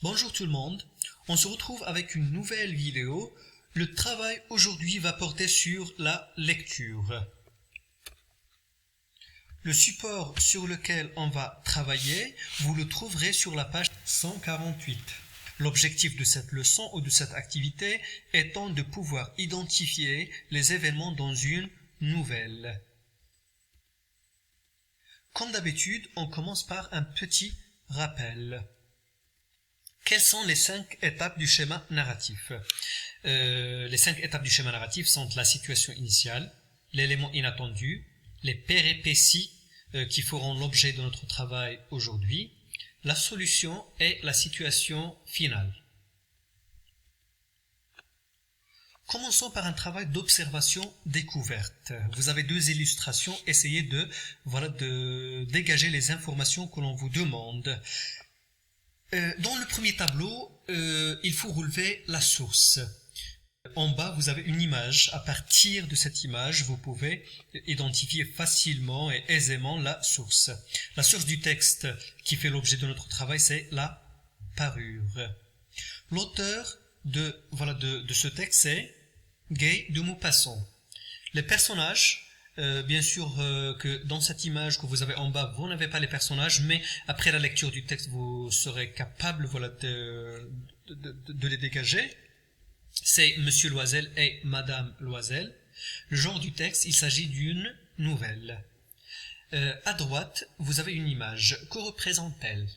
Bonjour tout le monde, on se retrouve avec une nouvelle vidéo. Le travail aujourd'hui va porter sur la lecture. Le support sur lequel on va travailler, vous le trouverez sur la page 148. L'objectif de cette leçon ou de cette activité étant de pouvoir identifier les événements dans une nouvelle. Comme d'habitude, on commence par un petit rappel. Quelles sont les 5 étapes du schéma narratif? Les 5 étapes du schéma narratif sont la situation initiale, l'élément inattendu, les péripéties qui feront l'objet de notre travail aujourd'hui, la solution et la situation finale. Commençons par un travail d'observation-découverte. Vous avez 2 illustrations, essayez de dégager les informations que l'on vous demande. Dans le premier tableau, il faut relever la source. En bas, vous avez une image. À partir de cette image, vous pouvez identifier facilement et aisément la source. La source du texte qui fait l'objet de notre travail, c'est la parure. L'auteur de ce texte, c'est Guy de Maupassant. Les personnages, bien sûr que dans cette image que vous avez en bas, vous n'avez pas les personnages, mais après la lecture du texte, vous serez capable de les dégager. C'est Monsieur Loisel et Madame Loisel. Le genre du texte, il s'agit d'une nouvelle. À droite, vous avez une image. Que représente-t-elle?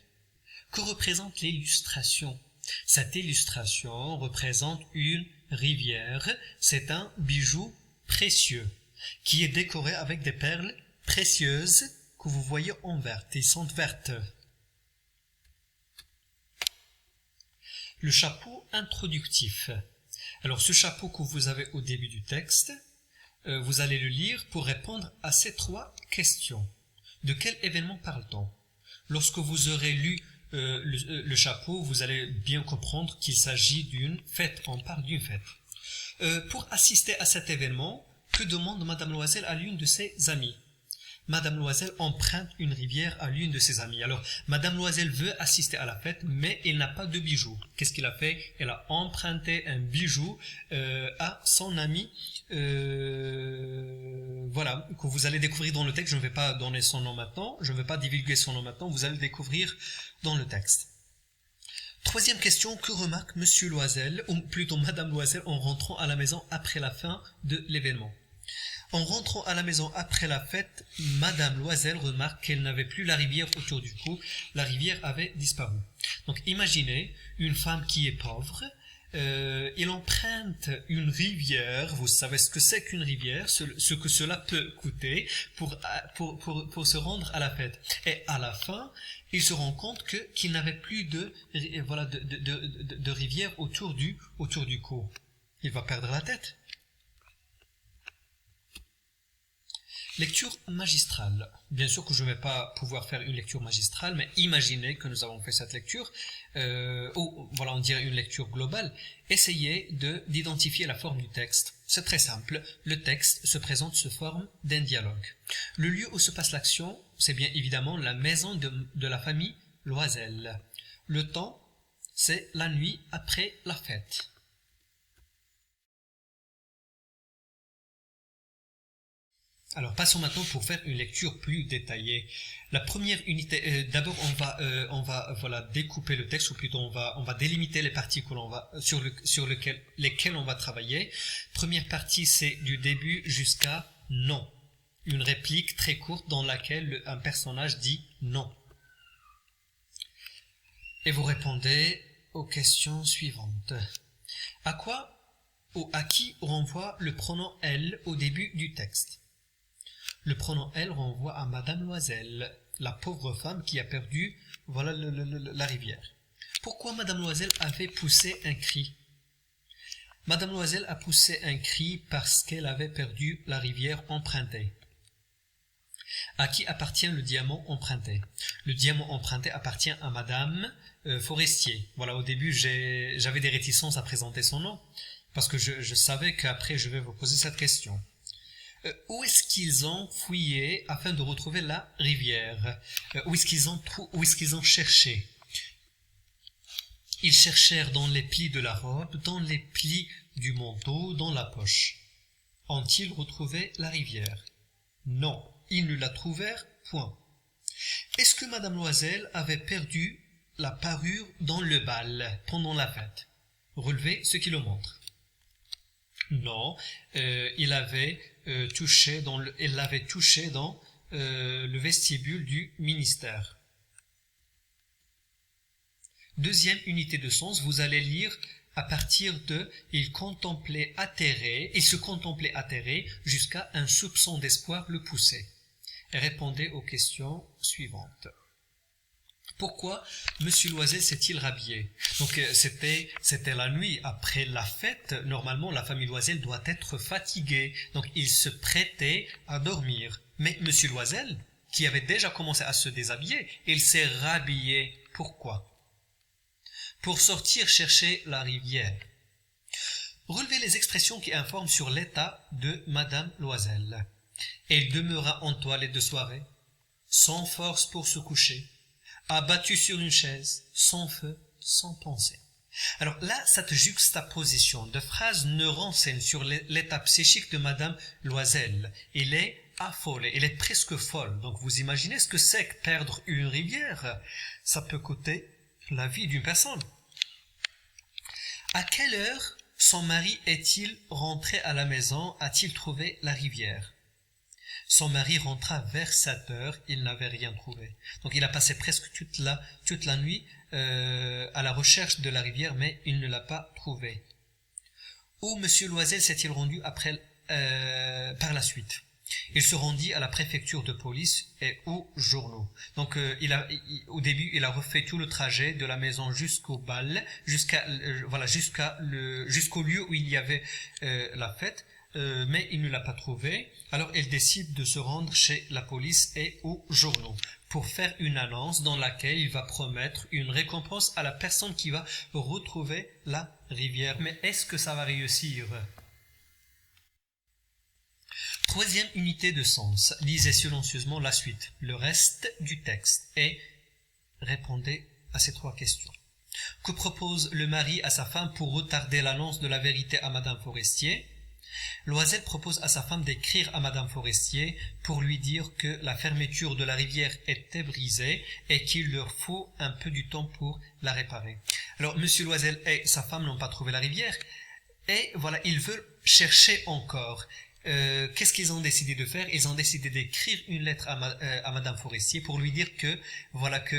Que représente l'illustration? Cette illustration représente une rivière. C'est un bijou précieux qui est décoré avec des perles précieuses que vous voyez en vert. Ils sont vertes. Le chapeau introductif. Alors ce chapeau que vous avez au début du texte, vous allez le lire pour répondre à ces 3 questions. De quel événement parle-t-on? Lorsque vous aurez lu le chapeau, vous allez bien comprendre qu'il s'agit d'une fête, on parle d'une fête. Pour assister à cet événement, que demande Madame Loisel à l'une de ses amies? Madame Loisel emprunte une rivière à l'une de ses amies. Alors, Madame Loisel veut assister à la fête, mais elle n'a pas de bijoux. Qu'est-ce qu'elle a fait? Elle a emprunté un bijou à son amie. Voilà, que vous allez découvrir dans le texte. Je ne vais pas donner son nom maintenant. Je ne vais pas divulguer son nom maintenant. Vous allez le découvrir dans le texte. 3e question, que remarque Monsieur Loisel, ou plutôt Madame Loisel, en rentrant à la maison après la fin de l'événement? En rentrant à la maison après la fête, Madame Loisel remarque qu'elle n'avait plus la rivière autour du cou. La rivière avait disparu. Donc imaginez une femme qui est pauvre, elle emprunte une rivière. Vous savez ce que c'est qu'une rivière, ce que cela peut coûter pour se rendre à la fête. Et à la fin, il se rend compte qu'il n'avait plus de rivière autour du cou. Il va perdre la tête. Lecture magistrale. Bien sûr que je ne vais pas pouvoir faire une lecture magistrale, mais imaginez que nous avons fait cette lecture, on dirait une lecture globale. Essayez d'identifier la forme du texte. C'est très simple. Le texte se présente sous forme d'un dialogue. Le lieu où se passe l'action, c'est bien évidemment la maison de la famille Loisel. Le temps, c'est la nuit après la fête. Alors passons maintenant pour faire une lecture plus détaillée. La première unité, d'abord on va découper le texte, ou plutôt on va délimiter les parties que l'on va sur lesquelles on va travailler. Première partie, c'est du début jusqu'à non. Une réplique très courte dans laquelle un personnage dit non. Et vous répondez aux questions suivantes. À quoi ou à qui renvoie le pronom elle au début du texte? Le pronom elle renvoie à Madame Loisel, la pauvre femme qui a perdu la rivière. Pourquoi Madame Loisel avait poussé un cri? Madame Loisel a poussé un cri parce qu'elle avait perdu la rivière empruntée. À qui appartient le diamant emprunté? Le diamant emprunté appartient à Madame Forestier. Voilà, au début j'avais des réticences à présenter son nom, parce que je savais qu'après je vais vous poser cette question. Où est-ce qu'ils ont fouillé afin de retrouver la rivière? Où est-ce qu'ils ont cherché? Ils cherchèrent dans les plis de la robe, dans les plis du manteau, dans la poche. Ont-ils retrouvé la rivière? Non, ils ne la trouvèrent point. Est-ce que Madame Loisel avait perdu la parure dans le bal pendant la fête? Relevez ce qui le montre. Non, elle l'avait touché dans le vestibule du ministère. Deuxième unité de sens, vous allez lire à partir de « il se contemplait atterré jusqu'à un soupçon d'espoir le poussait ». Répondez aux questions suivantes. Pourquoi M. Loisel s'est-il rhabillé? Donc c'était la nuit, après la fête. Normalement, la famille Loisel doit être fatiguée. Donc il se prêtait à dormir. Mais M. Loisel, qui avait déjà commencé à se déshabiller, il s'est rhabillé. Pourquoi? Pour sortir chercher la rivière. Relevez les expressions qui informent sur l'état de Madame Loisel. Elle demeura en toilette de soirée, sans force pour se coucher, abattue sur une chaise, sans feu, sans pensée. Alors là, cette juxtaposition de phrases nous renseigne sur l'état psychique de Madame Loisel. Elle est affolée, elle est presque folle. Donc vous imaginez ce que c'est que perdre une rivière? Ça peut coûter la vie d'une personne. À quelle heure son mari est-il rentré à la maison? A-t-il trouvé la rivière? Son mari rentra vers 7 heures, il n'avait rien trouvé. Donc il a passé presque toute la nuit à la recherche de la rivière, mais il ne l'a pas trouvée. Où M. Loisel s'est-il rendu par la suite? Il se rendit à la préfecture de police et aux journaux. Donc au début, il a refait tout le trajet de la maison jusqu'au bal, jusqu'au lieu où il y avait la fête. Mais il ne l'a pas trouvé, alors il décide de se rendre chez la police et aux journaux pour faire une annonce dans laquelle il va promettre une récompense à la personne qui va retrouver la rivière. Mais est-ce que ça va réussir? Troisième unité de sens, lisez silencieusement la suite, le reste du texte et répondez à ces 3 questions. Que propose le mari à sa femme pour retarder l'annonce de la vérité à Madame Forestier? Loisel propose à sa femme d'écrire à Madame Forestier pour lui dire que la fermeture de la rivière était brisée et qu'il leur faut un peu du temps pour la réparer. Alors, M. Loisel et sa femme n'ont pas trouvé la rivière et voilà, ils veulent chercher encore. Qu'est-ce qu'ils ont décidé de faire? Ils ont décidé d'écrire une lettre à Madame Forestier pour lui dire que voilà que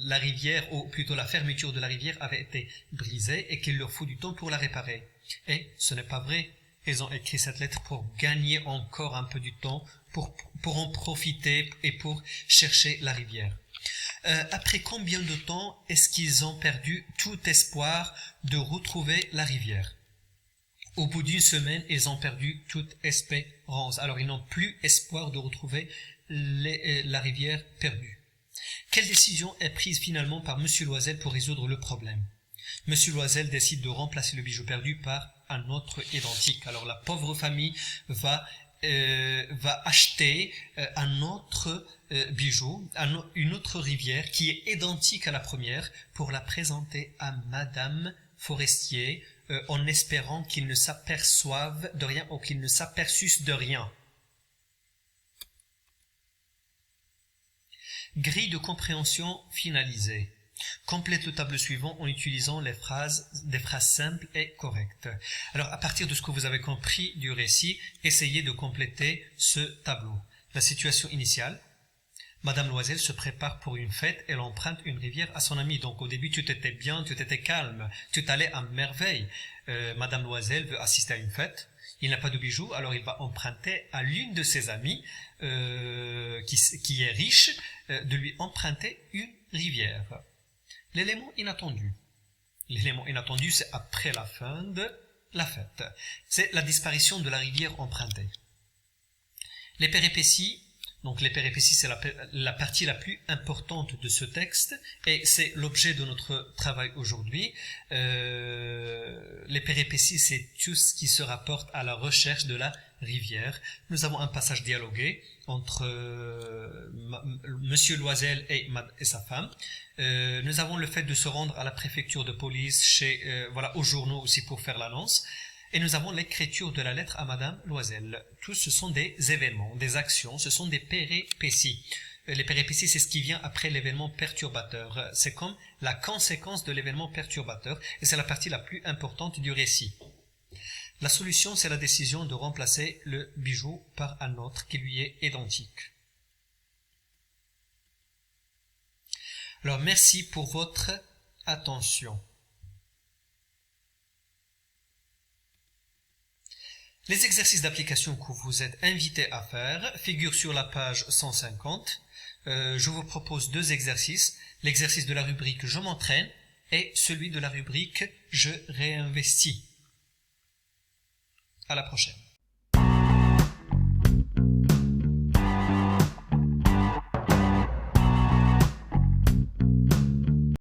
la rivière, ou plutôt la fermeture de la rivière avait été brisée et qu'il leur faut du temps pour la réparer. Et ce n'est pas vrai. Ils ont écrit cette lettre pour gagner encore un peu du temps, pour en profiter et pour chercher la rivière. Après combien de temps est-ce qu'ils ont perdu tout espoir de retrouver la rivière? Au bout d'une semaine, ils ont perdu toute espérance. Alors ils n'ont plus espoir de retrouver la rivière perdue. Quelle décision est prise finalement par M. Loisel pour résoudre le problème? M. Loisel décide de remplacer le bijou perdu par un autre identique. Alors la pauvre famille va acheter un autre bijou, une autre rivière qui est identique à la première pour la présenter à Madame Forestier en espérant qu'ils ne s'aperçoivent de rien ou qu'ils ne s'aperçussent de rien. Grille de compréhension finalisée. Complète le tableau suivant en utilisant des phrases simples et correctes. Alors, à partir de ce que vous avez compris du récit, essayez de compléter ce tableau. La situation initiale. Madame Loisel se prépare pour une fête, elle emprunte une rivière à son ami. Donc au début, tout était bien, tout était calme, tout allait à merveille. Madame Loisel veut assister à une fête, il n'a pas de bijoux, alors il va emprunter à l'une de ses amies, qui est riche, de lui emprunter une rivière. L'élément inattendu. L'élément inattendu, c'est après la fin de la fête. C'est la disparition de la rivière empruntée. Les péripéties. Donc les péripéties, c'est la partie la plus importante de ce texte et c'est l'objet de notre travail aujourd'hui. Les péripéties, c'est tout ce qui se rapporte à la recherche de la rivière. Nous avons un passage dialogué entre Monsieur Loisel et sa femme. Nous avons le fait de se rendre à la préfecture de police, aux journaux aussi pour faire l'annonce. Et nous avons l'écriture de la lettre à Madame Loisel. Tous ce sont des événements, des actions, ce sont des péripéties. Les péripéties, c'est ce qui vient après l'événement perturbateur. C'est comme la conséquence de l'événement perturbateur et c'est la partie la plus importante du récit. La solution, c'est la décision de remplacer le bijou par un autre qui lui est identique. Alors, merci pour votre attention. Les exercices d'application que vous êtes invités à faire figurent sur la page 150. Je vous propose deux exercices, l'exercice de la rubrique « Je m'entraîne » et celui de la rubrique « Je réinvestis ». À la prochaine.